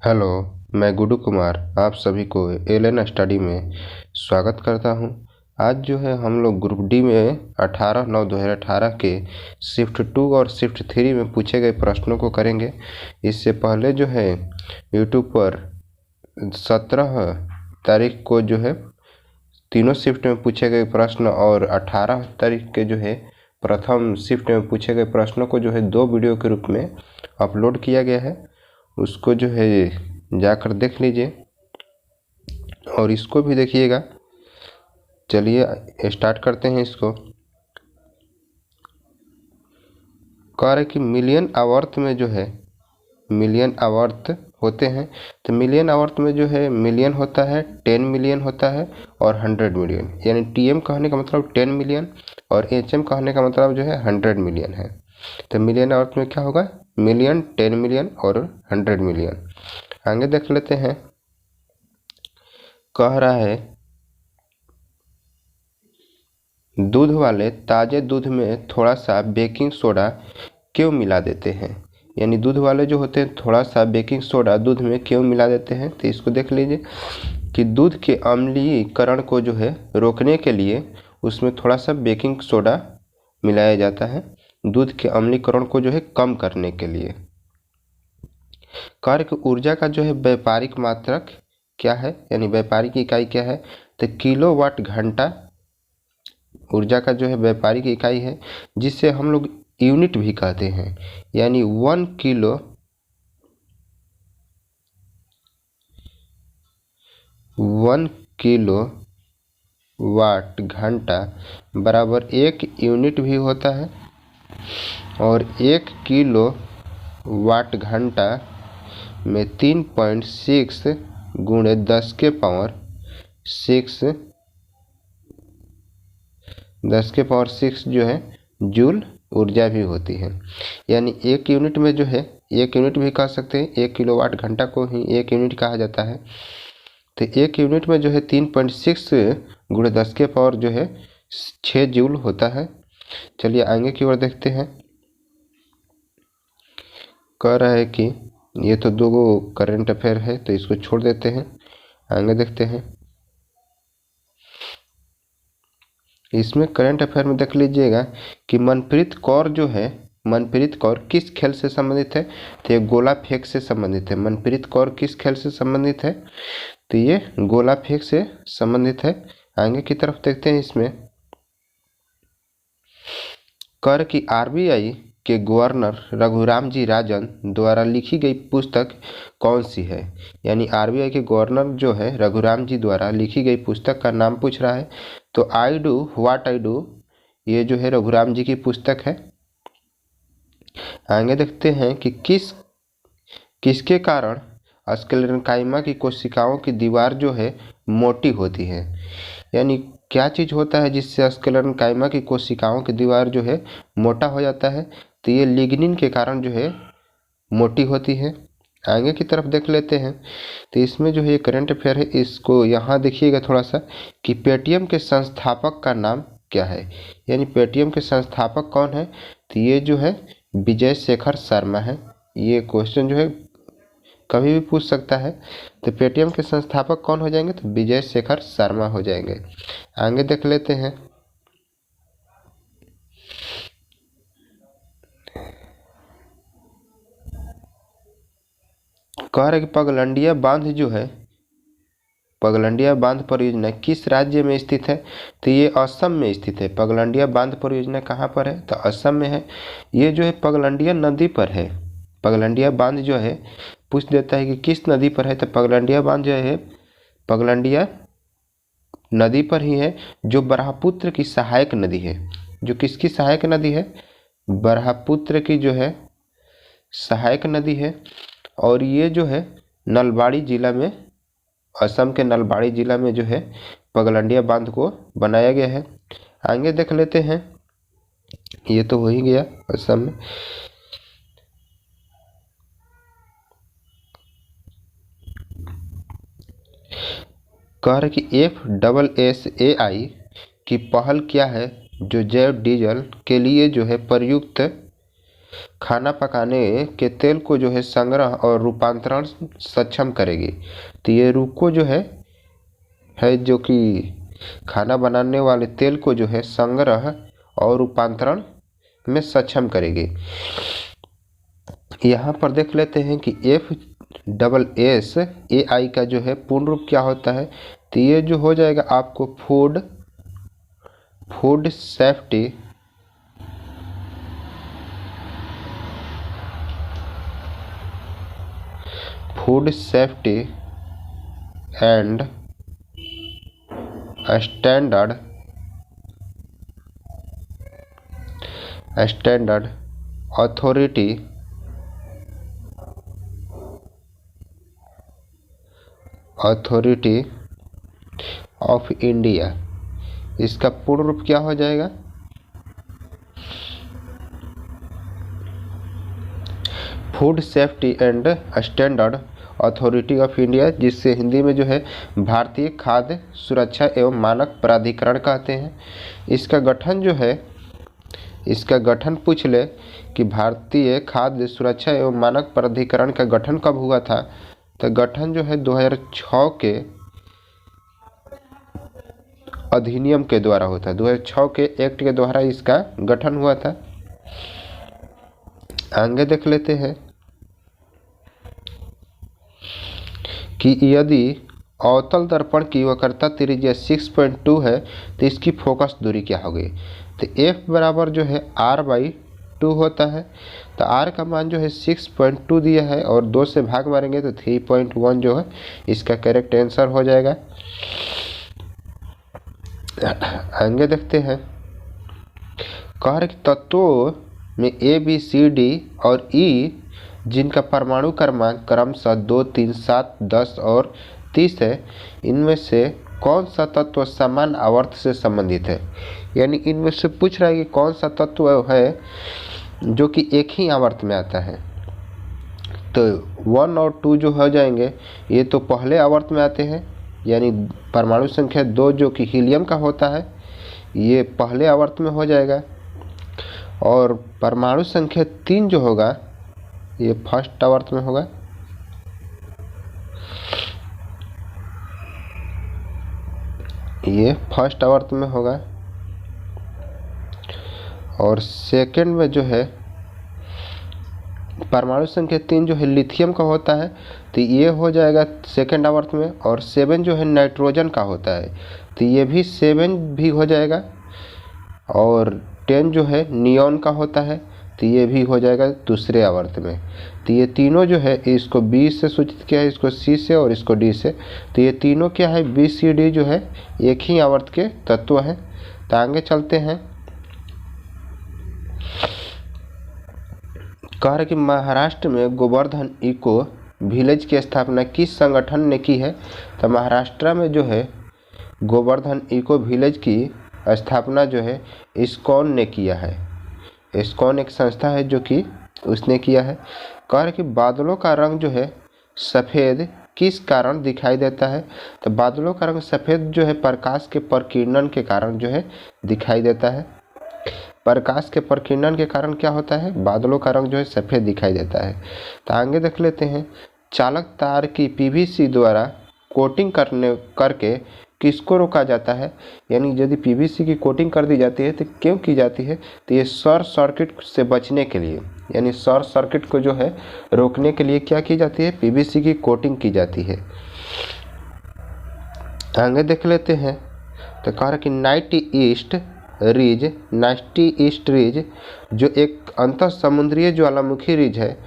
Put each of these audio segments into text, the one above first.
Hello. मैं गुड्डू कुमार आप सभी को एलएन स्टडी में स्वागत करता हूं। आज जो है हम लोग ग्रुप डी में 18/9/2018 के शिफ्ट 2 और शिफ्ट 3 में पूछे गए प्रश्नों को करेंगे। इससे पहले जो है यूट्यूब पर 17 तारीख को जो है तीनों शिफ्ट में पूछे गए प्रश्न और 18 तारीख के जो है प्रथम शिफ्ट में पूछे गए प्रश्नों को जो है 2 वीडियो के रूप में अपलोड किया गया है। उसको जो है जाकर देख लीजिए और इसको भी देखिएगा। चलिए स्टार्ट करते हैं इसको। कह रहे कि मिलियन आवर्त में जो है मिलियन आवर्त होते हैं, तो मिलियन आवर्त में जो है मिलियन होता है, 10 मिलियन होता है और 100 मिलियन, यानी टीएम कहने का मतलब 10 मिलियन और एचएम कहने का मतलब जो है 100 मिलियन है। तो मिलियन आवर्त में क्या होगा? मिलियन, 10 मिलियन और 100 मिलियन। आगे देख लेते हैं। कह रहा है दूध वाले ताजे दूध में थोड़ा सा बेकिंग सोडा क्यों मिला देते हैं? यानी दूध वाले जो होते हैं थोड़ा सा बेकिंग सोडा दूध में क्यों मिला देते हैं? तो इसको देख लीजिए कि दूध के अम्लीकरण को जो है रोकने के लिए उसमें थोड़ा सा बेकिंग सोडा मिलाया जाता है, दूध के अम्लीकरण को जो है कम करने के लिए। कार्य ऊर्जा का जो है व्यापारिक मात्रक क्या है, यानी व्यापारिक इकाई क्या है? तो किलोवाट घंटा ऊर्जा का जो है व्यापारिक इकाई है, जिससे हम लोग यूनिट भी कहते हैं। यानी 1 किलो वाट घंटा बराबर 1 यूनिट भी होता है और 1 किलो वाट घंटा में 3.6 गुणे 10 के पावर 6 जो है जूल ऊर्जा भी होती है। यानी 1 यूनिट में जो है 1 यूनिट भी कह सकते हैं, 1 किलोवाट घंटा को ही 1 यूनिट कहा जाता है। तो 1 यूनिट में जो है 3.6 गुणे 10 के पावर जो है 6 जूल होता है। चलिए आगे की ओर देखते हैं। कह रहा है कि ये तो 2 करंट अफेयर है, तो इसको छोड़ देते हैं, आगे देखते हैं। इसमें करंट अफेयर में देख लीजिएगा कि मनप्रीत कौर जो है, मनप्रीत कौर किस खेल से संबंधित है? तो ये गोला फेंक से संबंधित है। मनप्रीत कौर किस खेल से संबंधित है? तो ये गोला फेंक से संबंधित है। आगे की तरफ देखते हैं। इसमें कर की आरबीआई के गवर्नर रघुराम जी राजन द्वारा लिखी गई पुस्तक कौन सी है? यानी आरबीआई के गवर्नर जो है रघुराम जी द्वारा लिखी गई पुस्तक का नाम पूछ रहा है। तो I do what I do ये जो है रघुराम जी की पुस्तक है। आगे देखते हैं कि किसके कारण स्क्लेरेंकाइमा की कोशिकाओं की दीवार जो है मोटी होती है? यानी क्या चीज़ होता है जिससे स्क्लेरेंकाइमा की कोशिकाओं की दीवार जो है मोटा हो जाता है? तो ये लिग्निन के कारण जो है मोटी होती है। आगे की तरफ देख लेते हैं। तो इसमें जो है करंट अफेयर है, इसको यहाँ देखिएगा थोड़ा सा कि पेटीएम के संस्थापक का नाम क्या है? यानी पेटीएम के संस्थापक कौन है? तो ये जो है विजय शेखर शर्मा है। ये क्वेश्चन जो है कभी भी पूछ सकता है। तो पेटीएम के संस्थापक कौन हो जाएंगे? तो विजय शेखर शर्मा हो जाएंगे। आगे देख लेते हैं। कह रहे कि पगलंडिया बांध जो है, पगलंडिया बांध परियोजना किस राज्य में स्थित है? तो ये असम में स्थित है। पगलंडिया बांध परियोजना कहाँ पर है? तो असम में है। ये जो है पगलंडिया नदी पर है। पगलंडिया बांध जो है पूछ देता है कि किस नदी पर है? तो पगलंडिया बांध जो है पगलंडिया नदी पर ही है, जो ब्रह्मपुत्र की सहायक नदी है। जो किसकी सहायक नदी है? ब्रह्मपुत्र की जो है सहायक नदी है। और ये जो है नलबाड़ी जिला में, असम के नलबाड़ी जिला में जो है पगलंडिया बांध को बनाया गया है। आगे देख लेते हैं। ये तो हो ही गया असम में। कह रहे कि FSSAI की पहल क्या है जो जैव डीजल के लिए जो है प्रयुक्त खाना पकाने के तेल को जो है संग्रह और रूपांतरण सक्षम करेगी। तो ये रूको जो है जो कि खाना बनाने वाले तेल को जो है संग्रह और रूपांतरण में सक्षम करेगी। यहाँ पर देख लेते हैं कि FSSAI का जो है पूर्ण रूप क्या होता है। तो ये जो हो जाएगा आपको food safety and standard authority of India, इसका पूर्ण रूप क्या हो जाएगा। Food safety and standard authority of India, जिससे हिंदी में जो है भारतीय खाद्य सुरक्षा एवं मानक प्राधिकरण कहते हैं। इसका गठन पूछ ले कि भारतीय खाद्य सुरक्षा एवं मानक प्राधिकरण का गठन कब हुआ था। तो गठन जो है 2006 के अधिनियम के द्वारा होता है, 2006 के एक्ट के द्वारा इसका गठन हुआ था। आगे देख लेते हैं कि यदि अवतल दर्पण की वक्रता त्रिज्या 6.2 है तो इसकी फोकस दूरी क्या होगी। तो F बराबर जो है R/2 होता है। तो R का मान जो है 6.2 दिया है और 2 से भाग मारेंगे तो 3.1 जो है इसका करेक्ट आंसर हो जाएगा। आगे देखते हैं, कह रहे तत्वों में A, B, C, D और E जिनका परमाणु क्रमांक क्रमशः 2, 3, 7, 10 और 30 है, इनमें से कौन सा तत्व समान आवर्त से संबंधित है। यानी इनमें से पूछ रहा है कि कौन सा तत्व है जो कि एक ही आवर्त में आता है। तो 1 और 2 जो हो जाएंगे ये तो पहले आवर्त में आते हैं, यानी परमाणु संख्या 2 जो कि हीलियम का होता है ये पहले आवर्त में हो जाएगा, और परमाणु संख्या 3 जो होगा ये फर्स्ट आवर्त में होगा। ये फर्स्ट आवर्त में होगा, और सेकंड में जो है परमाणु संख्या 3 जो है लिथियम का होता है तो ये हो जाएगा सेकंड आवर्त में, और 7 जो है नाइट्रोजन का होता है तो ये भी 7 भी हो जाएगा, और 10 जो है नियॉन का होता है तो ये भी हो जाएगा दूसरे आवर्त में। तो ये तीनों जो है इसको B से सूचित किया है, इसको C से और इसको D से। तो ये तीनों क्या है B, C, D जो है एक ही आवर्त के तत्व हैं। तो आगे चलते हैं, कह रहे कि महाराष्ट्र में गोवर्धन इको विलेज की स्थापना किस संगठन ने की है। तो महाराष्ट्र में जो है गोवर्धन इको विलेज की स्थापना जो है इस्कॉन ने किया है। इस्कॉन एक संस्था है जो कि उसने किया है। कह रहे कि बादलों का रंग जो है सफ़ेद किस कारण दिखाई देता है। तो बादलों का रंग सफ़ेद जो है प्रकाश के प्रकीर्णन के कारण जो है दिखाई देता है। प्रकाश के प्रकीर्णन के कारण क्या होता है, बादलों का रंग जो है सफ़ेद दिखाई देता है। तो आगे देख लेते हैं, चालक तार की PVC द्वारा कोटिंग करके किसको रोका जाता है। यानी यदि PVC की कोटिंग कर दी जाती है तो क्यों की जाती है। तो ये शॉर्ट सर्किट से बचने के लिए, यानी शॉर्ट सर्किट को जो है रोकने के लिए क्या की जाती है, PVC की कोटिंग की जाती है। आगे देख लेते हैं, तो कह रहा कि नाइट ईस्ट रिज जो एक अंतर समुद्रीय ज्वालामुखी रिज है,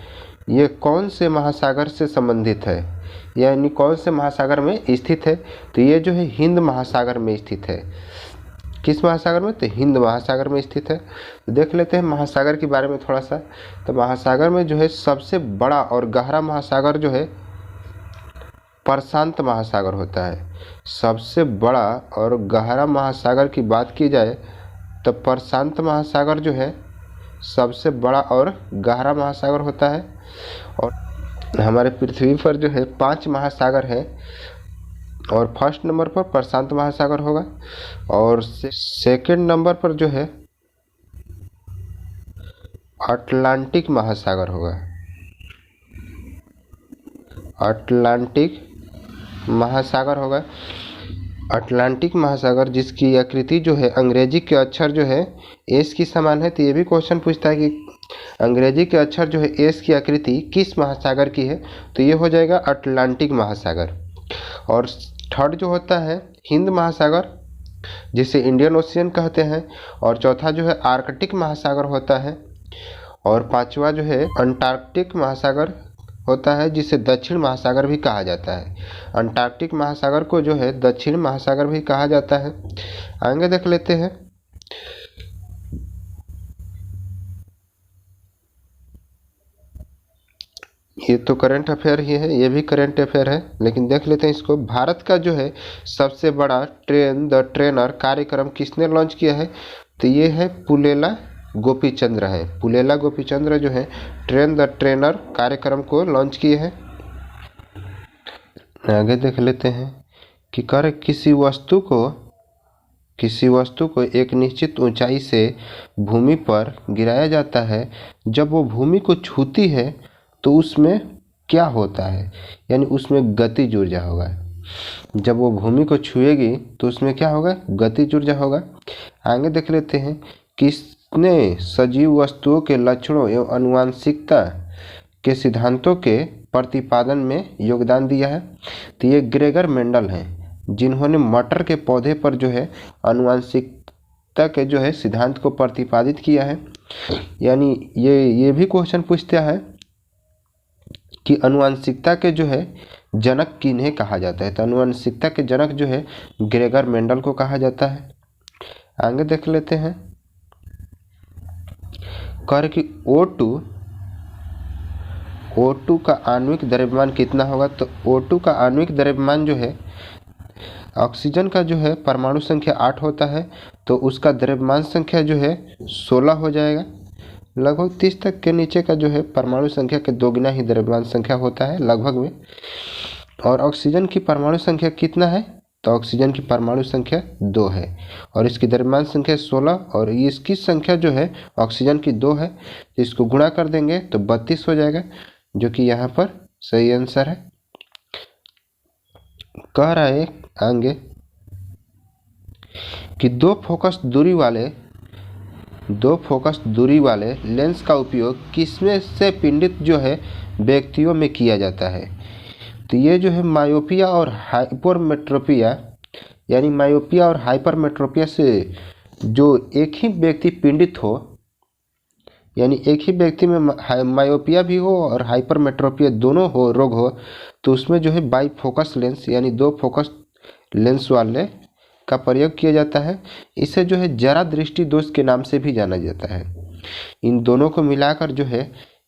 ये कौन से महासागर से संबंधित है, यानी कौन से महासागर में स्थित है। तो ये जो है हिंद महासागर में स्थित है। किस महासागर में, तो हिंद महासागर में स्थित है। तो देख लेते हैं महासागर के बारे में थोड़ा सा। तो महासागर में जो है सबसे बड़ा और गहरा महासागर जो है प्रशांत महासागर होता है। सबसे बड़ा और गहरा महासागर की बात की जाए तो प्रशांत महासागर जो है सबसे बड़ा और गहरा महासागर होता है। और हमारे पृथ्वी पर जो है 5 महासागर हैं, और फर्स्ट नंबर पर प्रशांत महासागर होगा, और सेकंड नंबर पर जो है अटलांटिक महासागर होगा। अटलांटिक महासागर होगा। अटलांटिक महासागर जिसकी आकृति जो है अंग्रेजी के अक्षर जो है एस की समान है। तो ये भी क्वेश्चन पूछता है कि अंग्रेजी के अक्षर जो है एस की आकृति किस महासागर की है, तो ये हो जाएगा अटलांटिक महासागर। और थर्ड जो होता है हिंद महासागर जिसे इंडियन ओशियन कहते हैं, और चौथा जो है आर्कटिक महासागर होता है, और पांचवा जो है अंटार्कटिक महासागर होता है जिसे दक्षिण महासागर भी कहा जाता है। अंटार्कटिक महासागर को जो है दक्षिण महासागर भी कहा जाता है। आगे देख लेते हैं। ये तो करंट अफेयर ही है, ये भी करंट अफेयर है, लेकिन देख लेते हैं इसको। भारत का जो है सबसे बड़ा ट्रेन द ट्रेनर कार्यक्रम किसने लॉन्च किया है, तो ये है पुलेला गोपीचंद्र है। पुलेला गोपीचंद्र जो है ट्रेन द ट्रेनर कार्यक्रम को लॉन्च किए हैं। आगे देख लेते हैं कि कर किसी वस्तु को एक निश्चित ऊंचाई से भूमि पर गिराया जाता है, जब वो भूमि को छूती है तो उसमें क्या होता है, यानी उसमें गतिज ऊर्जा होगा। जब वो भूमि को छुएगी तो उसमें क्या होगा, गतिज ऊर्जा होगा। आगे देख लेते हैं किसने सजीव वस्तुओं के लक्षणों एवं आनुवंशिकता के सिद्धांतों के प्रतिपादन में योगदान दिया है, तो ये ग्रेगर मेंडल हैं जिन्होंने मटर के पौधे पर जो है आनुवंशिकता के जो है सिद्धांत को प्रतिपादित किया है। यानी ये भी क्वेश्चन पूछता है कि आनुवंशिकता के जो है जनक किन्हें कहा जाता है, तो आनुवंशिकता के जनक जो है ग्रेगर मेंडल को कहा जाता है। आगे देख लेते हैं कर कि O2 का आणविक द्रव्यमान कितना होगा, तो O2 का आणविक द्रव्यमान जो है ऑक्सीजन का जो है परमाणु संख्या 8 होता है, तो उसका द्रव्यमान संख्या जो है 16 हो जाएगा। लगभग 30 तक के नीचे का जो है परमाणु संख्या के दोगुना ही द्रव्यमान संख्या होता है लगभग में। और ऑक्सीजन की परमाणु संख्या कितना है, तो ऑक्सीजन की परमाणु संख्या 2 है और इसकी द्रव्यमान संख्या 16, और इसकी संख्या जो है ऑक्सीजन की 2 है। इसको गुणा कर देंगे तो 32 हो जाएगा, जो कि यहाँ पर सही आंसर है। कह रहा है आगे कि दो फोकस दूरी वाले लेंस का उपयोग किसमें से पीड़ित जो है व्यक्तियों में किया जाता है, तो ये जो है मायोपिया और हाइपरमेट्रोपिया, यानी मायोपिया और हाइपरमेट्रोपिया से जो एक ही व्यक्ति पीड़ित हो, यानी एक ही व्यक्ति में मायोपिया भी हो और हाइपरमेट्रोपिया दोनों हो रोग हो, तो उसमें जो है बाई फोकस लेंस यानी 2 फोकस लेंस वाले का प्रयोग किया जाता है। इसे जो है जरा दृष्टि दोष के नाम से भी जाना जाता है। इन दोनों को मिलाकर जो है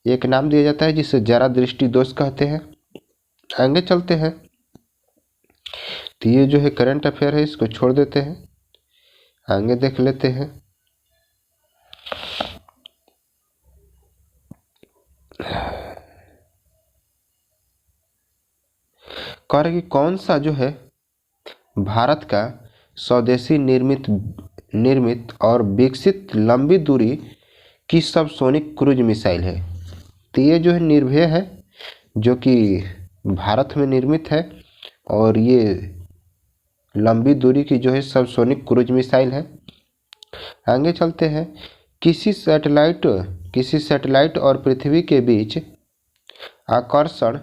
एक नाम दिया जाता है जिसे जरा दृष्टि दोष कहते हैं। आगे चलते हैं, तो ये जो है करंट अफेयर है, इसको छोड़ देते हैं। आगे देख लेते हैं कर कि कौन सा जो है भारत का स्वदेशी निर्मित और विकसित लंबी दूरी की सबसोनिक क्रूज मिसाइल है, तो ये जो है निर्भय है जो कि भारत में निर्मित है और ये लंबी दूरी की जो है सबसोनिक क्रूज मिसाइल है। आगे चलते हैं किसी सैटेलाइट और पृथ्वी के बीच आकर्षण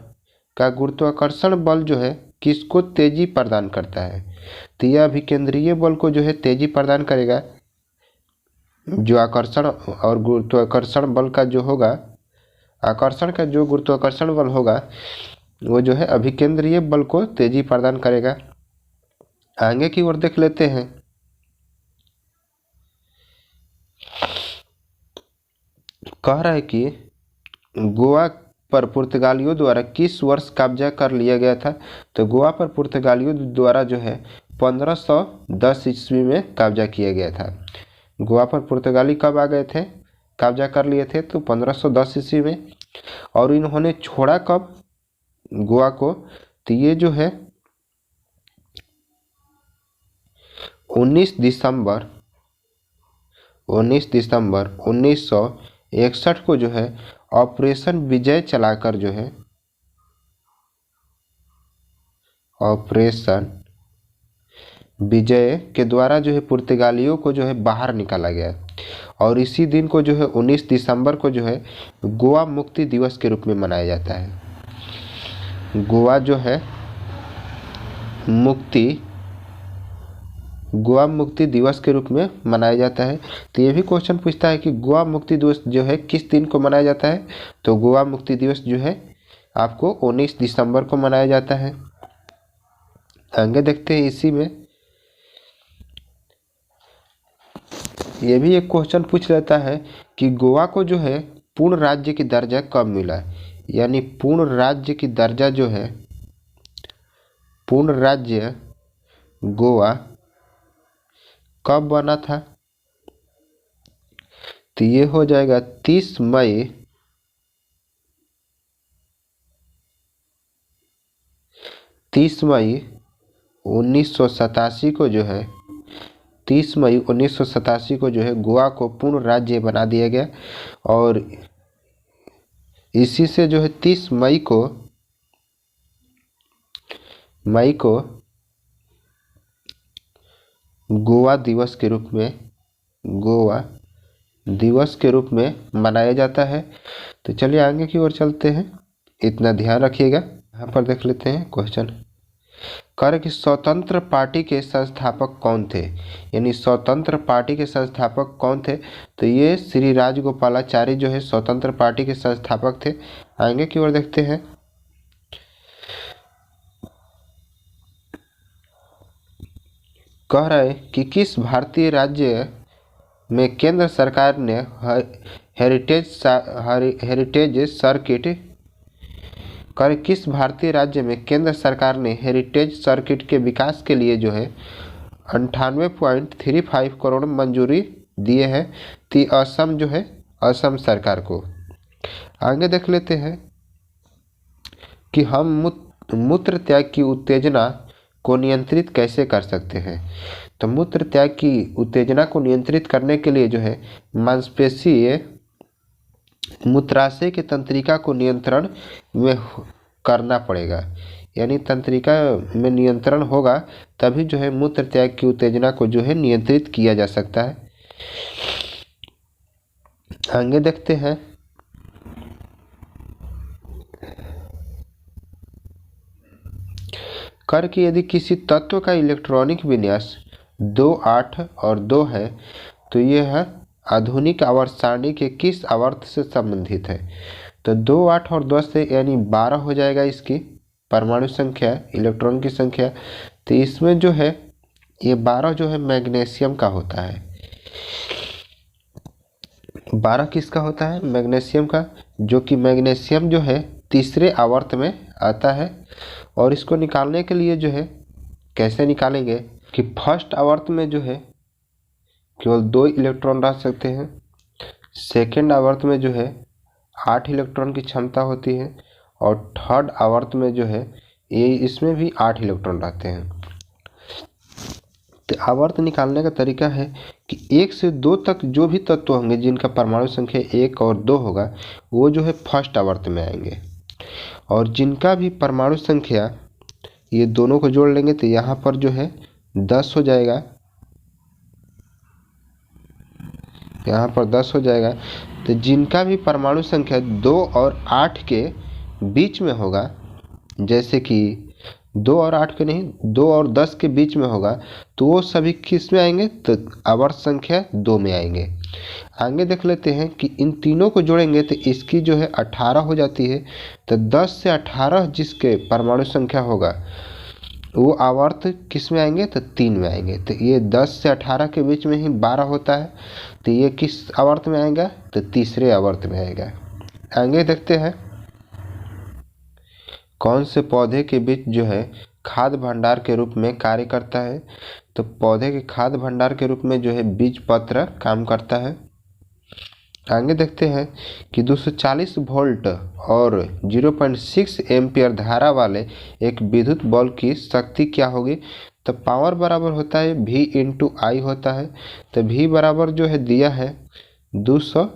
का गुरुत्वाकर्षण बल जो है किसको तेजी प्रदान करता है, तो यह अभिकेंद्रीय बल को जो है तेजी प्रदान करेगा। जो आकर्षण और गुरुत्वाकर्षण बल का जो होगा, आकर्षण का जो गुरुत्वाकर्षण बल होगा वो जो है अभिकेंद्रीय बल को तेजी प्रदान करेगा। आगे की ओर देख लेते हैं, कह रहा है कि गोवा पर पुर्तगालियों द्वारा किस वर्ष कब्जा कर लिया गया था, तो गोवा पर पुर्तगालियों द्वारा जो है 1510 ईस्वी में कब्जा किया गया था। गोवा पर पुर्तगाली कब आ गए थे, कब्जा कर लिए थे, तो 1510 ईस्वी में। और इन्होंने छोड़ा कब गोवा को, तो ये जो है 19 दिसंबर 1921 61 को जो है ऑपरेशन विजय चलाकर जो है ऑपरेशन विजय के द्वारा जो है पुर्तगालियों को जो है बाहर निकाला गया। और इसी दिन को जो है 19 दिसंबर को जो है गोवा मुक्ति दिवस के रूप में मनाया जाता है। गोवा जो है गोवा मुक्ति दिवस के रूप में मनाया जाता है। तो ये भी क्वेश्चन पूछता है कि गोवा मुक्ति दिवस जो है किस दिन को मनाया जाता है। तो गोवा मुक्ति दिवस जो है आपको 19 दिसंबर को मनाया जाता है। आगे देखते हैं इसी में ये भी एक क्वेश्चन पूछ लेता है कि गोवा को जो है पूर्ण राज्य की दर्जा कब मिला, यानी पूर्ण राज्य की दर्जा जो है पूर्ण राज्य गोवा कब बना था। तो ये हो जाएगा 30 मई 1987 को जो है 30 मई 1987 को जो है गोवा को पूर्ण राज्य बना दिया गया। और इसी से जो है 30 मई को गोवा दिवस के रूप में मनाया जाता है। तो चलिए आगे की ओर चलते हैं, इतना ध्यान रखिएगा। यहाँ पर देख लेते हैं क्वेश्चन। कर कि स्वतंत्र पार्टी के संस्थापक कौन थे, यानी स्वतंत्र पार्टी के संस्थापक कौन थे। तो ये श्री राजगोपालाचारी जो है स्वतंत्र पार्टी के संस्थापक थे। आगे की ओर देखते हैं। कह रहे कि किस भारतीय राज्य में केंद्र सरकार ने हेरिटेज सर्किट किस भारतीय राज्य में केंद्र सरकार ने हेरिटेज सर्किट के विकास के लिए जो है 98.35 करोड़ मंजूरी दिए हैं। तो असम जो है असम सरकार को। आगे देख लेते हैं कि हम मूत्र त्याग की उत्तेजना को नियंत्रित कैसे कर सकते हैं। तो मूत्र त्याग की उत्तेजना को नियंत्रित करने के लिए जो है मांसपेशीय मूत्राशय के तंत्रिका को नियंत्रण में करना पड़ेगा, यानी तंत्रिका में नियंत्रण होगा तभी जो है मूत्र त्याग की उत्तेजना को जो है नियंत्रित किया जा सकता है। आगे देखते हैं। कर कि यदि किसी तत्व का इलेक्ट्रॉनिक विन्यास 2, 8 और 2 है तो यह आधुनिक आवर्त सारणी के किस आवर्त से संबंधित है। तो 2, 8 और 10 से यानी 12 हो जाएगा इसकी परमाणु संख्या, इलेक्ट्रॉन की संख्या। तो इसमें जो है ये 12 जो है मैग्नीशियम का होता है। 12 किसका होता है, मैग्नीशियम का, जो कि मैग्नीशियम जो है तीसरे आवर्त में आता है। और इसको निकालने के लिए जो है कैसे निकालेंगे कि फर्स्ट आवर्त में जो है केवल 2 इलेक्ट्रॉन रह सकते हैं। सेकेंड आवर्त में जो है 8 इलेक्ट्रॉन की क्षमता होती है। और थर्ड आवर्त में जो है ये इसमें भी 8 इलेक्ट्रॉन रहते हैं। तो आवर्त निकालने का तरीका है कि 1 से 2 तक जो भी तत्व होंगे जिनका परमाणु संख्या 1 और 2 होगा वो जो है फर्स्ट आवर्त में आएंगे। और जिनका भी परमाणु संख्या ये दोनों को जोड़ लेंगे तो यहाँ पर जो है 10 हो जाएगा, यहाँ पर 10 हो जाएगा। तो जिनका भी परमाणु संख्या 2 और 8 के बीच में होगा, जैसे कि 2 और 8 के नहीं 2 और 10 के बीच में होगा, तो वो सभी किस में आएंगे, तो आवर्त संख्या 2 में आएंगे। आगे देख लेते हैं कि इन तीनों को जोड़ेंगे तो इसकी जो है 18 हो जाती है। तो 10 से 18 जिसके परमाणु संख्या होगा वो आवर्त किस में आएंगे, तो 3 में आएंगे। तो ये 10 से 18 के बीच में ही 12 होता है। तो ये किस आवर्त में आएगा, तो तीसरे आवर्त में आएगा। आगे देखते हैं कौन से पौधे के बीच जो है खाद्य भंडार के रूप में कार्य करता है। तो पौधे के खाद्य भंडार के रूप में जो है बीज पत्र काम करता है। आगे देखते हैं कि 240 वोल्ट और 0.6 एम्पियर धारा वाले एक विद्युत बल्ब की शक्ति क्या होगी। तो पावर बराबर होता है V × I होता है। तो V बराबर जो है दिया है 200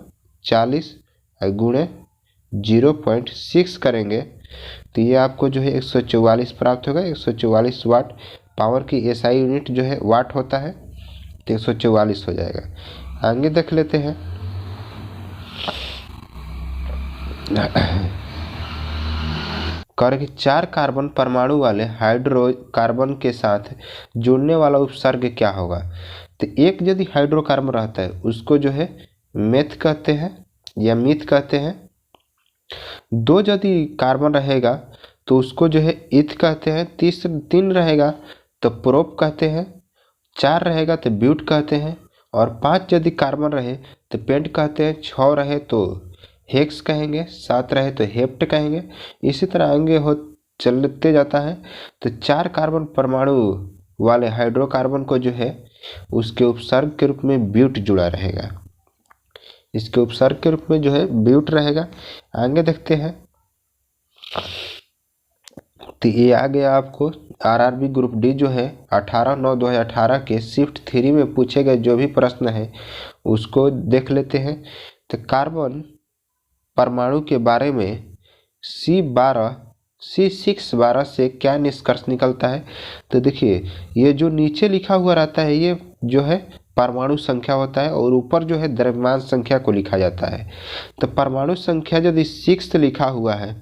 40 गुणे 0.6 करेंगे तो ये आपको जो है 144 प्राप्त होगा। 144 वाट पावर की एसआई यूनिट जो है वाट होता है, तो 144 हो जाएगा। आगे देख लेते हैं। कि 4 कार्बन परमाणु वाले हाइड्रोकार्बन के साथ जुड़ने वाला उपसर्ग क्या होगा। तो एक यदि हाइड्रोकार्बन रहता है उसको जो है मेथ कहते हैं या मीथ कहते हैं। 2 यदि कार्बन रहेगा तो उसको जो है इथ कहते हैं। 3 रहेगा तो प्रोप कहते हैं। 4 रहेगा तो ब्यूट कहते हैं। और 5 यदि कार्बन रहे तो पेंट कहते हैं। 6 रहे तो हेक्स कहेंगे। 7 रहे तो हेप्ट कहेंगे। इसी तरह आगे हो चलते जाता है। तो 4 कार्बन परमाणु वाले हाइड्रोकार्बन को जो है उसके उपसर्ग के रूप में ब्यूट जुड़ा रहेगा। इसके उपसर्ग के रूप में जो है ब्यूट रहेगा। आगे देखते हैं। तो ये आ गया आपको आरआरबी ग्रुप डी जो है 18/9/2018 के शिफ्ट 3 में पूछे गए जो भी प्रश्न है उसको देख लेते हैं। तो कार्बन परमाणु के बारे में C612 से क्या निष्कर्ष निकलता है। तो देखिए ये जो नीचे लिखा हुआ रहता है ये जो है परमाणु संख्या होता है और ऊपर जो है द्रव्यमान संख्या को लिखा जाता है। तो परमाणु संख्या यदि 6 लिखा हुआ है,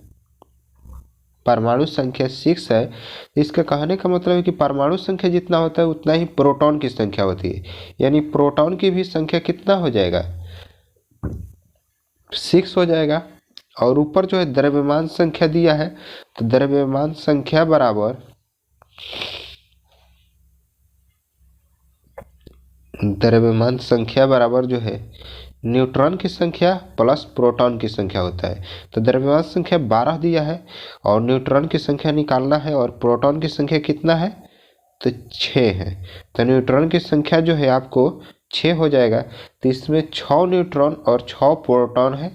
परमाणु संख्या 6 है, इसका कहने का मतलब है कि परमाणु संख्या जितना होता है उतना ही प्रोटॉन की संख्या होती है। यानी प्रोटॉन की भी संख्या कितना हो जाएगा 6 हो जाएगा। और ऊपर जो है द्रव्यमान संख्या दिया है तो द्रव्यमान संख्या बराबर जो है न्यूट्रॉन की संख्या प्लस प्रोटॉन की संख्या होता है। तो द्रव्यमान संख्या 12 दिया है और न्यूट्रॉन की संख्या निकालना है और प्रोटॉन की संख्या कितना है तो 6 है। तो न्यूट्रॉन की संख्या जो है आपको 6 हो जाएगा। तो इसमें 6 न्यूट्रॉन और 6 प्रोटॉन है।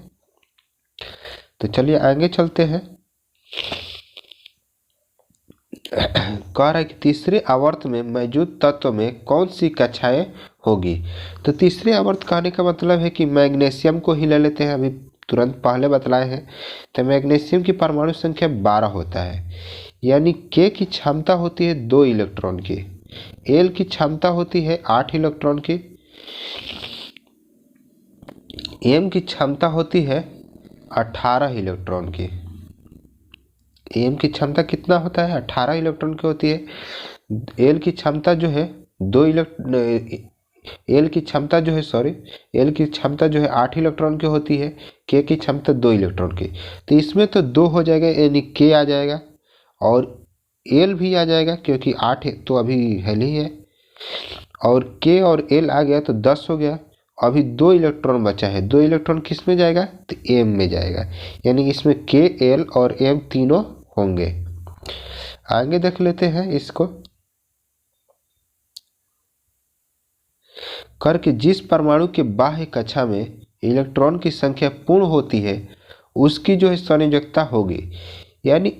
तो चलिए आगे चलते हैं। कह रहा है कि तीसरे आवर्त में मौजूद तत्व में कौन सी कक्षाएं होगी। तो तीसरे आवर्त कहने का मतलब है कि मैग्नीशियम को ही ले लेते हैं, अभी तुरंत पहले बतलाए हैं। तो मैग्नीशियम की परमाणु संख्या 12 होता है। यानी के की क्षमता होती है 2 इलेक्ट्रॉन की, एल की क्षमता होती है 8 इलेक्ट्रॉन की, एम की क्षमता होती है 18 इलेक्ट्रॉन की। एम की क्षमता कितना होता है 18 इलेक्ट्रॉन की होती है। एल की क्षमता जो है एल की क्षमता जो है 8 इलेक्ट्रॉन की होती है। के की क्षमता 2 इलेक्ट्रॉन की। तो इसमें तो 2 हो जाएगा यानी के आ जाएगा और एल भी आ जाएगा क्योंकि 8 तो अभी हेल ही है और के और एल आ गया तो 10 हो गया। अभी 2 इलेक्ट्रॉन बचा है। 2 इलेक्ट्रॉन किस में जाएगा तो एम में जाएगा। यानी इसमें के एल और एम तीनों होंगे। आगे देख लेते हैं इसको। करके जिस परमाणु के बाह्य कक्षा में इलेक्ट्रॉन की संख्या पूर्ण होती है उसकी जो है संयोजकता होगी। यानी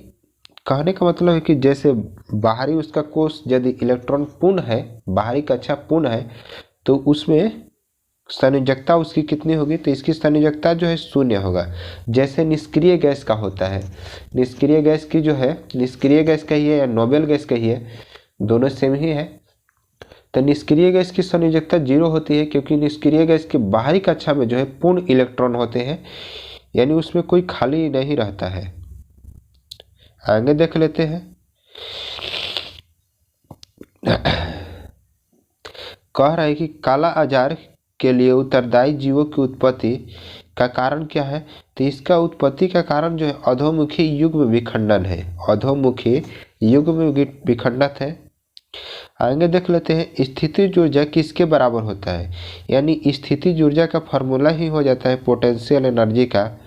कहने का मतलब है कि जैसे बाहरी उसका कोष यदि इलेक्ट्रॉन पूर्ण है, बाहरी कक्षा पूर्ण है, तो उसमें संयोजकता उसकी कितनी होगी तो इसकी संयोजकता जो है 0 होगा। जैसे निष्क्रिय गैस का होता है। निष्क्रिय गैस की जो है, निष्क्रिय गैस कहिए या नोबेल गैस कहिए, दोनों सेम ही है। तो निष्क्रिय गैस की संयोजकता 0 होती है क्योंकि निष्क्रिय गैस की बाहरी कक्षा में जो है पूर्ण इलेक्ट्रॉन होते हैं, यानी उसमें कोई खाली नहीं रहता है। आगे देख लेते हैं। कह रहा है कि काला आजार के लिए उत्तरदायी जीवों की उत्पत्ति का कारण क्या है। तो इसका उत्पत्ति का कारण जो है अधोमुखी युग्म विखंडन है। अधोमुखी युग्म विखंडन है। आगे देख लेते हैं। स्थितिज ऊर्जा किसके बराबर होता है। यानी स्थितिज ऊर्जा का फॉर्मूला ही हो जाता है पोटेंशियल एनर्जी का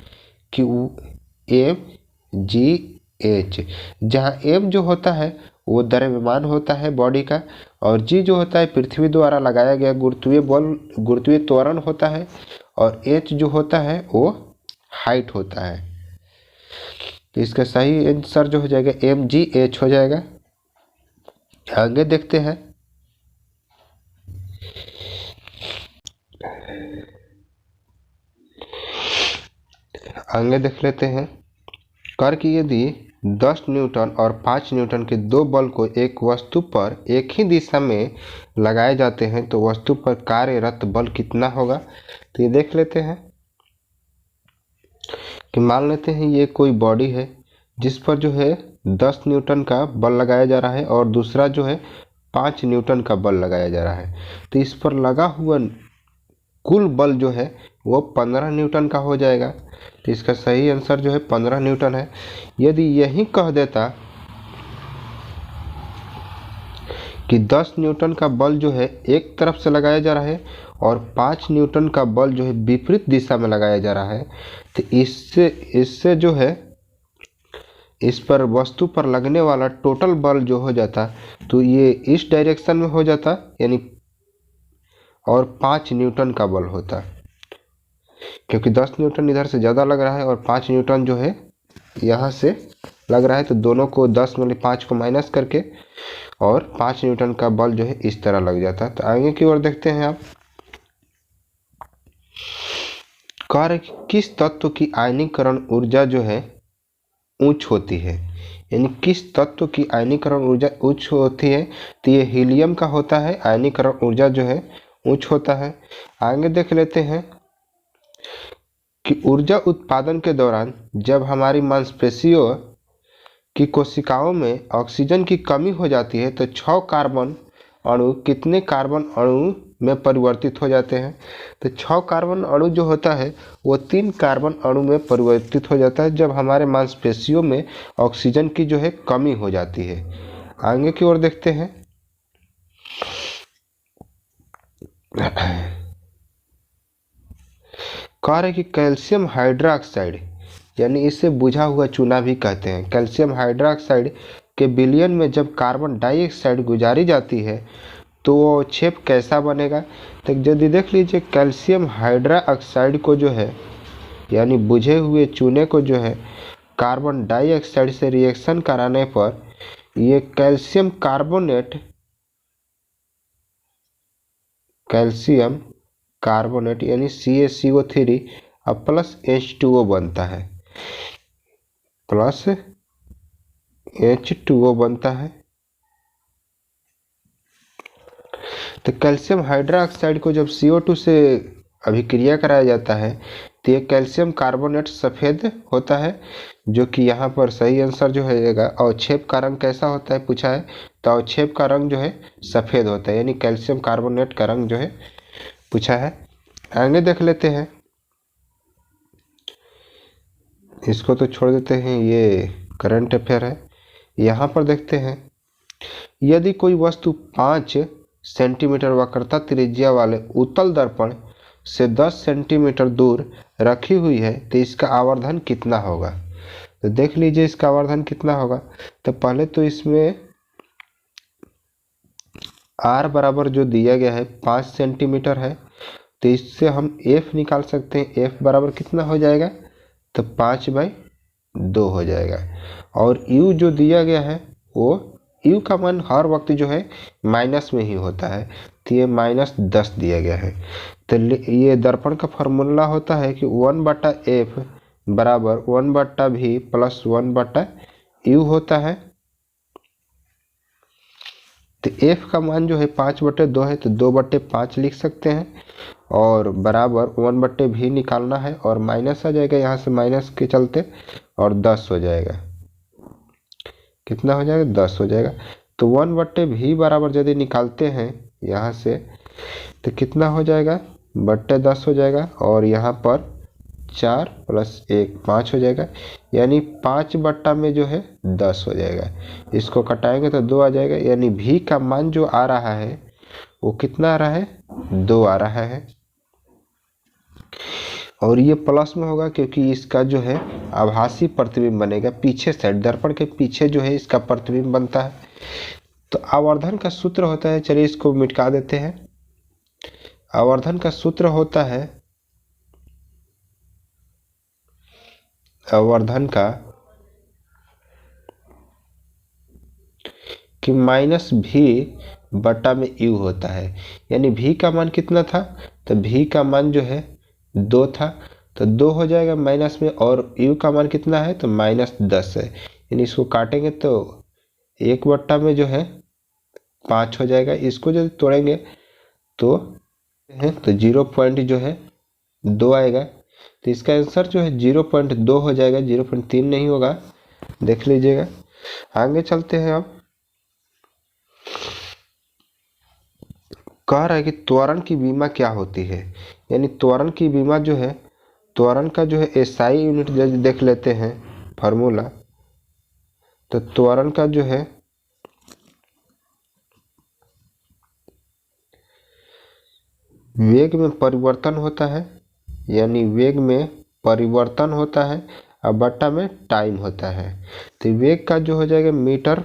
QmGH, जहाँ m जो होता है वो द्रव्यमान होता है बॉडी का और g जो होता है पृथ्वी द्वारा लगाया गया गुरुत्वीय त्वरण होता है और h जो होता है वो हाइट होता है। तो इसका सही आंसर जो हो जाएगा MGH हो जाएगा। आगे देखते हैं। आगे देख लेते हैं। कर कि यदि 10 न्यूटन और 5 न्यूटन के दो बल को एक वस्तु पर एक ही दिशा में लगाए जाते हैं तो वस्तु पर कार्यरत बल कितना होगा। तो ये देख लेते हैं कि मान लेते हैं ये कोई बॉडी है जिस पर जो है 10 न्यूटन का बल लगाया जा रहा है और दूसरा जो है 5 न्यूटन का बल लगाया जा रहा है। तो इस पर लगा हुआ कुल बल जो है वो 15 न्यूटन का हो जाएगा। तो इसका सही आंसर जो है 15 न्यूटन है। यदि यही कह देता कि 10 न्यूटन का बल जो है एक तरफ से लगाया जा रहा है और 5 न्यूटन का बल जो है विपरीत दिशा में लगाया जा रहा है, तो इससे जो है इस पर वस्तु पर लगने वाला टोटल बल जो हो जाता तो ये इस डायरेक्शन में हो जाता, यानी और 5 न्यूटन का बल होता, क्योंकि 10 न्यूटन इधर से ज़्यादा लग रहा है और 5 न्यूटन जो है यहाँ से लग रहा है। तो दोनों को 10 में 5 को माइनस करके और 5 न्यूटन का बल जो है इस तरह लग जाता। तो आगे की ओर देखते हैं आप। कार्य किस तत्व की आयनीकरण ऊर्जा जो है उच्च होती है, यानी किस तत्व की आयनीकरण ऊर्जा उच्च होती है। तो ये हीलियम का होता है, आयनीकरण ऊर्जा जो है उच्च होता है। आगे देख लेते हैं कि ऊर्जा उत्पादन के दौरान जब हमारी मांसपेशियों की कोशिकाओं में ऑक्सीजन की कमी हो जाती है तो 6 कार्बन अणु कितने कार्बन अणु में परिवर्तित हो जाते हैं। तो 6 कार्बन अणु जो होता है वो 3 कार्बन अणु में परिवर्तित हो जाता है जब हमारे मांसपेशियों में ऑक्सीजन की जो है कमी हो जाती है। आगे की ओर देखते हैं। कार्य की कैल्शियम हाइड्रोक्साइड, यानी इसे बुझा हुआ चूना भी कहते हैं, कैल्शियम हाइड्रोक्साइड के विलयन में जब कार्बन डाइऑक्साइड गुजारी जाती है तो वो छेप कैसा बनेगा। तो यदि देख लीजिए कैल्शियम हाइड्रोक्साइड को जो है यानी बुझे हुए चूने को जो है कार्बन डाइऑक्साइड से रिएक्शन कराने पर ये कैल्शियम कार्बोनेट यानी CaCO3 और प्लस H2O बनता है, प्लस H2O बनता है। तो कैल्शियम हाइड्रोक्साइड को जब CO2 से अभिक्रिया कराया जाता है तो ये कैल्शियम कार्बोनेट सफ़ेद होता है, जो कि यहाँ पर सही आंसर जो है। अवक्षेप का रंग कैसा होता है पूछा है, तो अवक्षेप का रंग जो है सफ़ेद होता है, यानी कैल्शियम कार्बोनेट का रंग जो है पूछा है। आगे देख लेते हैं, इसको तो छोड़ देते हैं, ये करंट अफेयर है। यहाँ पर देखते हैं, यदि कोई वस्तु 5 सेंटीमीटर वक्रता त्रिज्या वाले उत्तल दर्पण से 10 सेंटीमीटर दूर रखी हुई है तो इसका आवर्धन कितना होगा। तो देख लीजिए इसका आवर्धन कितना होगा। तो पहले तो इसमें R बराबर जो दिया गया है 5 सेंटीमीटर है, तो इससे हम F निकाल सकते हैं। F बराबर कितना हो जाएगा, तो 5/2 हो जाएगा। और U जो दिया गया है वो U का मान हर वक्त जो है माइनस में ही होता है, तो ये -10 दिया गया है। तो ये दर्पण का फॉर्मूला होता है कि 1/F बराबर 1/V प्लस 1/U होता है। तो F का मान जो है 5/2 है, तो 2/5 लिख सकते हैं और बराबर 1/V निकालना है और माइनस आ जाएगा यहाँ से, माइनस के चलते, और 10 हो जाएगा। कितना हो जाएगा, 10 हो जाएगा। तो 1/V बराबर यदि निकालते हैं यहाँ से तो कितना हो जाएगा, 10 हो जाएगा, और यहाँ पर 4 + 1 5 हो जाएगा, यानी 5 में जो है 10 हो जाएगा। इसको कटाएंगे तो 2 आ जाएगा, यानी V का मान जो आ रहा है वो कितना आ रहा है, 2 आ रहा है। और ये प्लस में होगा क्योंकि इसका जो है आभासी प्रतिबिंब बनेगा पीछे साइड, दर्पण के पीछे जो है इसका प्रतिबिंब बनता है। तो आवर्धन का सूत्र होता है, चलिए इसको मिटा देते हैं। आवर्धन का सूत्र होता है, आवर्धन का कि -V/U होता है, यानी V का मान कितना था, तो V का मान जो है 2 था, तो 2 हो जाएगा माइनस में, और u का मान कितना है तो -10 है, यानी इसको काटेंगे तो 1 में जो है 5 हो जाएगा। इसको जो तोड़ेंगे तो 0 जो है 2 आएगा, तो इसका आंसर जो है 0.2 हो जाएगा, 0.3 नहीं होगा, देख लीजिएगा। आगे चलते हैं। अब कह रहा है कि त्वरण की विमा क्या होती है, यानी त्वरण की विमा जो है, त्वरण का जो है एसआई यूनिट देख लेते हैं फार्मूला। तो त्वरण का जो है वेग में परिवर्तन होता है, यानी वेग में परिवर्तन होता है और बट्टा में टाइम होता है। तो वेग का जो हो जाएगा मीटर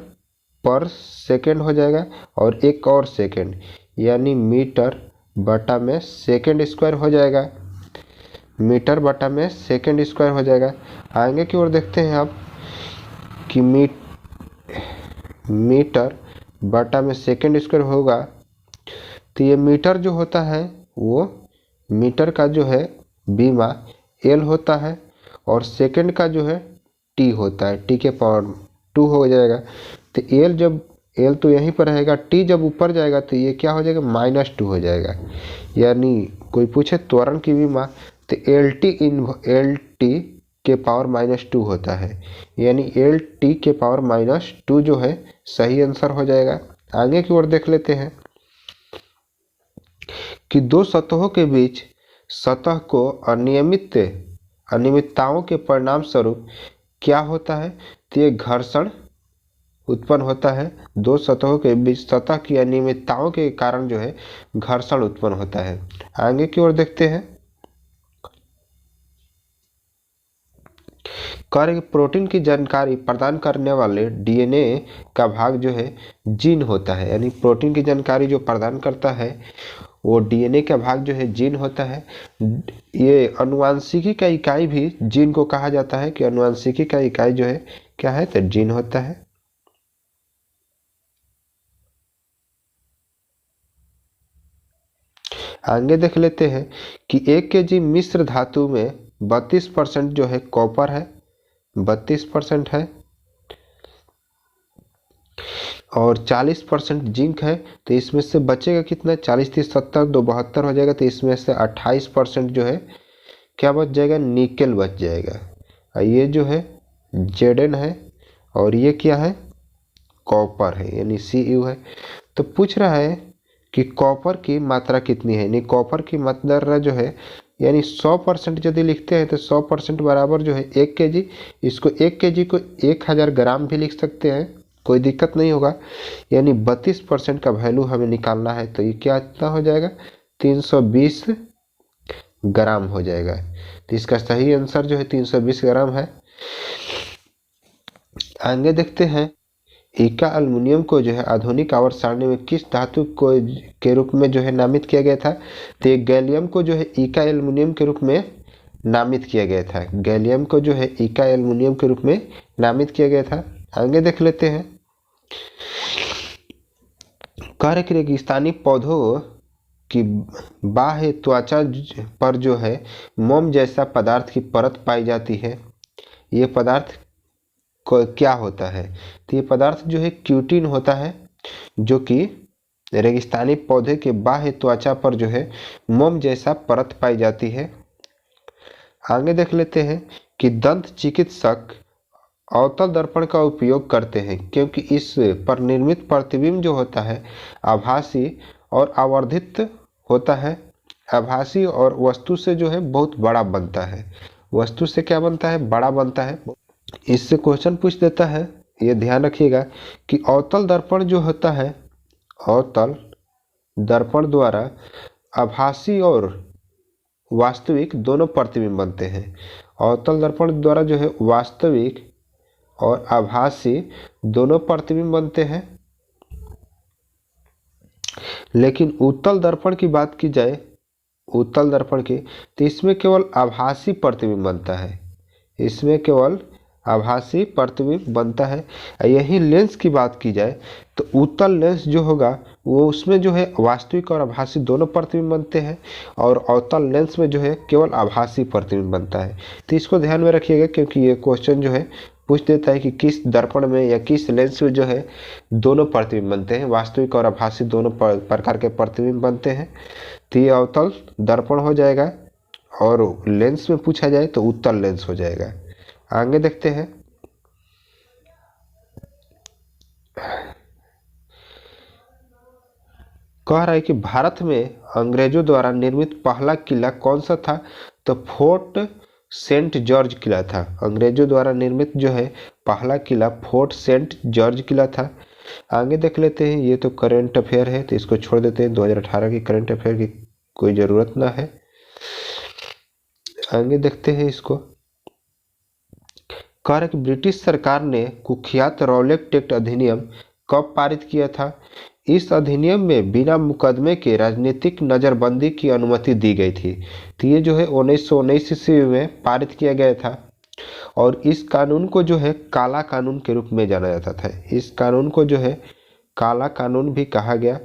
पर सेकेंड हो जाएगा, और एक और सेकेंड, यानी मीटर बटा में सेकेंड स्क्वायर हो जाएगा, मीटर बटा में सेकेंड स्क्वायर हो जाएगा। आगे की ओर देखते हैं आप कि मीटर बटा में सेकेंड स्क्वायर होगा, तो ये मीटर जो होता है वो मीटर का जो है बीमा एल होता है, और सेकेंड का जो है टी होता है, टी के पावर 2 हो जाएगा। तो एल तो यहीं पर रहेगा, टी जब ऊपर जाएगा तो ये क्या हो जाएगा -2 हो जाएगा। यानी कोई पूछे त्वरण की विमा तो एल टी के पावर -2 होता है, यानी एल टी के पावर -2 जो है सही आंसर हो जाएगा। आगे की ओर देख लेते हैं कि दो सतहों के बीच सतह को अनियमितताओं के परिणाम स्वरूप क्या होता है, तो ये घर्षण उत्पन्न होता है। दो सतहों के बीच सतह की अनियमितताओं के कारण जो है घर्षण उत्पन्न होता है। आगे की ओर देखते हैं। कार्य प्रोटीन की जानकारी प्रदान करने वाले डीएनए का भाग जो है जीन होता है, यानी प्रोटीन की जानकारी जो प्रदान करता है वो डीएनए का भाग जो है जीन होता है। ये अनुवांशिकी का इकाई भी जीन को कहा जाता है, कि अनुवांशिकी का इकाई जो है क्या है तो जीन होता है। आगे देख लेते हैं कि 1 kg मिश्र धातु में 32% जो है कॉपर है, 32% है, और 40% जिंक है। तो इसमें से बचेगा कितना, 40 30 70 2 72 हो जाएगा। तो इसमें से 28% जो है क्या बच जाएगा, निकेल बच जाएगा। और ये जो है जेडन है, और ये क्या है कॉपर है, यानी Cu है। तो पूछ रहा है कि कॉपर की मात्रा कितनी है, यानी कॉपर की मात्रा जो है, यानी 100% यदि लिखते हैं तो 100% बराबर जो है 1 kg, इसको 1 kg को 1000 ग्राम भी लिख सकते हैं, कोई दिक्कत नहीं होगा। यानी 32% का वैल्यू हमें निकालना है, तो ये क्या इतना हो जाएगा 320 ग्राम हो जाएगा। तो इसका सही आंसर जो है 320 ग्राम है। आगे देखते हैं, इका एल्युमिनियम को जो है आधुनिक आवर्त सारणी में किस धातु को के रूप में जो है नामित किया गया था। तो गैलियम को जो है इका एल्युमिनियम के रूप में नामित किया गया था, गैलियम को जो है इका एल्युमिनियम के रूप में नामित किया गया था। आगे देख लेते हैं, कार्य के रेगिस्तानी पौधों की बाह्य त्वचा पर जो है मोम जैसा पदार्थ की परत पाई जाती है। ये पदार्थ को क्या होता है, तो ये पदार्थ जो है क्यूटिन होता है, जो कि रेगिस्तानी पौधे के बाह्य त्वचा पर जो है मोम जैसा परत पाई जाती है। आगे देख लेते हैं कि दंत चिकित्सक अवतल दर्पण का उपयोग करते हैं, क्योंकि इस पर निर्मित प्रतिबिंब जो होता है आभासी और आवर्धित होता है। आभासी और वस्तु से जो है बहुत बड़ा बनता है, वस्तु से क्या बनता है, बड़ा बनता है। इससे क्वेश्चन पूछ देता है, ये ध्यान रखिएगा कि अवतल दर्पण जो होता है, अवतल दर्पण द्वारा आभासी और वास्तविक दोनों प्रतिबिंब बनते हैं। अवतल दर्पण द्वारा जो है वास्तविक और आभासी दोनों प्रतिबिंब बनते हैं। लेकिन उत्तल दर्पण की बात की जाए, उत्तल दर्पण की, तो इसमें केवल आभासी प्रतिबिंब बनता है, इसमें केवल आभासी प्रतिबिंब बनता है। यही लेंस की बात की जाए तो उत्तल लेंस जो होगा वो उसमें जो है वास्तविक और आभासी दोनों प्रतिबिंब बनते हैं, और अवतल लेंस में जो है केवल आभासी प्रतिबिंब बनता है। तो इसको ध्यान में रखिएगा, क्योंकि ये क्वेश्चन जो है पूछ देता है कि किस दर्पण में या किस लेंस में जो है दोनों प्रतिबिंब बनते हैं, वास्तविक और आभासी दोनों प्रकार के प्रतिबिंब बनते हैं। तो ये अवतल दर्पण हो जाएगा, और लेंस में पूछा जाए तो उत्तल लेंस हो जाएगा। आगे देखते हैं। कह रहा है कि भारत में अंग्रेजों द्वारा निर्मित पहला किला कौन सा था? तो फोर्ट सेंट जॉर्ज किला था। अंग्रेजों द्वारा निर्मित जो है पहला किला फोर्ट सेंट जॉर्ज किला था। आगे देख लेते हैं। ये तो करंट अफेयर है तो इसको छोड़ देते हैं, 2018 की करंट अफेयर की कोई ज़रूरत ना है। आगे देखते हैं इसको। कह रहा कि ब्रिटिश सरकार ने कुख्यात रौलेट एक्ट अधिनियम कब पारित किया था? इस अधिनियम में बिना मुकदमे के राजनीतिक नज़रबंदी की अनुमति दी गई थी। तो ये जो है 1919 ईस्वी में पारित किया गया था, और इस कानून को जो है काला कानून के रूप में जाना जाता था। इस कानून को जो है काला कानून भी कहा गया।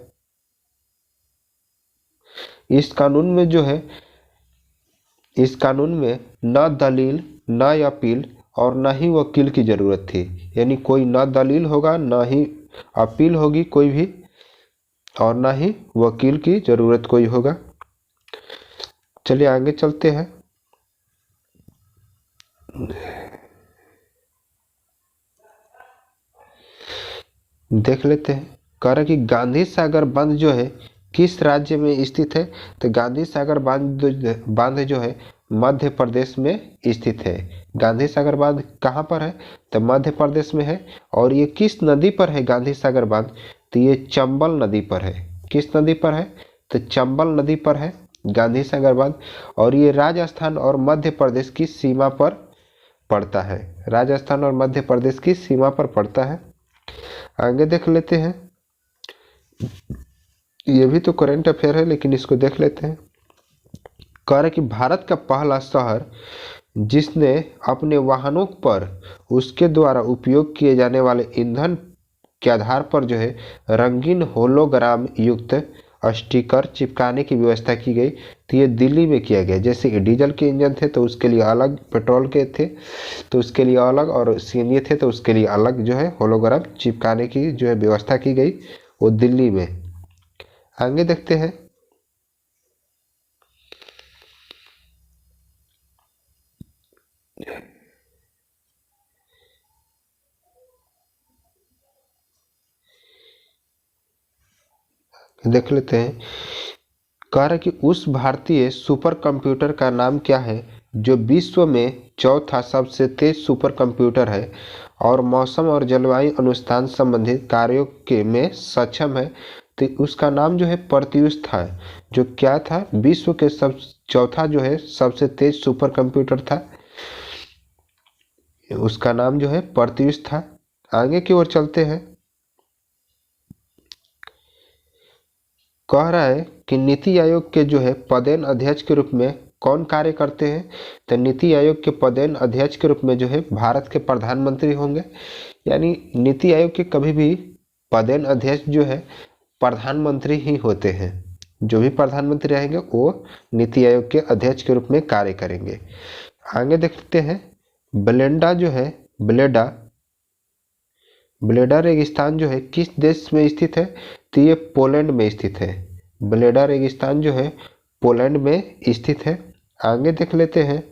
इस कानून में जो है इस कानून में न दलील, न अपील और न ही वकील की ज़रूरत थी। यानी कोई न दलील होगा, न ही अपील होगी कोई भी, और ना ही वकील की ज़रूरत कोई होगा। चलिए आगे चलते हैं। देख लेते हैं। कह रहा कि गांधी सागर बांध जो है किस राज्य में स्थित है? तो गांधी सागर बांध जो है मध्य प्रदेश में स्थित है। गांधी सागर बांध कहाँ पर है? तो मध्य प्रदेश में है। और ये किस नदी पर है गांधी सागर बांध? तो ये चंबल नदी पर है। किस नदी पर है? तो चंबल नदी पर है गांधी सागर बांध। और ये राजस्थान और मध्य प्रदेश की सीमा पर पड़ता है। राजस्थान और मध्य प्रदेश की सीमा पर पड़ता है। आगे देख लेते हैं। ये भी तो करंट अफेयर है, लेकिन इसको देख लेते हैं। कह रहे कि भारत का पहला शहर जिसने अपने वाहनों पर उसके द्वारा उपयोग किए जाने वाले ईंधन के आधार पर जो है रंगीन होलोग्राम युक्त स्टिकर चिपकाने की व्यवस्था की गई, तो ये दिल्ली में किया गया। जैसे कि डीजल के इंजन थे तो उसके लिए अलग, पेट्रोल के थे तो उसके लिए अलग, और सीएनजी थे तो उसके लिए अलग जो है होलोग्राम चिपकाने की जो है व्यवस्था की गई, वो दिल्ली में। आगे देखते हैं। देख लेते हैं। कह रहे कि उस भारतीय सुपर कंप्यूटर का नाम क्या है जो विश्व में चौथा सबसे तेज सुपर कंप्यूटर है और मौसम और जलवायु अनुष्ठान संबंधित कार्यों के में सक्षम है? तो उसका नाम जो है प्रत्यूष था। जो क्या था? विश्व के चौथा जो है सबसे तेज सुपर कंप्यूटर था। उसका नाम जो है प्रत्यूष था। आगे की ओर चलते हैं। कह रहा है कि नीति आयोग के जो है पदेन अध्यक्ष के रूप में कौन कार्य करते हैं? तो नीति आयोग के पदेन अध्यक्ष के रूप में जो है भारत के प्रधानमंत्री होंगे। यानी नीति आयोग के कभी भी पदेन अध्यक्ष जो है प्रधानमंत्री ही होते हैं। जो भी प्रधानमंत्री रहेंगे वो नीति आयोग के अध्यक्ष के रूप में कार्य करेंगे। आगे देखते हैं। ब्लेडा जो है ब्लेडा रेगिस्तान जो है किस देश में स्थित है? तो ये पोलैंड में स्थित है। ब्लेडा रेगिस्तान जो है पोलैंड में स्थित है। आगे देख लेते हैं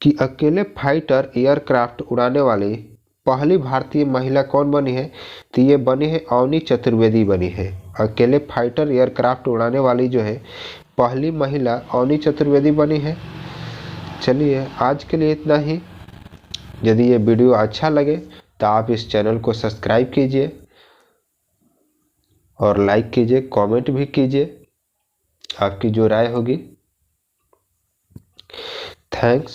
कि अकेले फाइटर एयरक्राफ्ट उड़ाने वाली पहली भारतीय महिला कौन बनी है? तो ये बनी है अवनी चतुर्वेदी बनी है। अकेले फाइटर एयरक्राफ्ट उड़ाने वाली जो है पहली महिला अवनी चतुर्वेदी बनी है। चलिए आज के लिए इतना ही। यदि ये वीडियो अच्छा लगे तो आप इस चैनल को सब्सक्राइब कीजिए और लाइक कीजिए, कमेंट भी कीजिए। आपकी जो राय होगी। थैंक्स।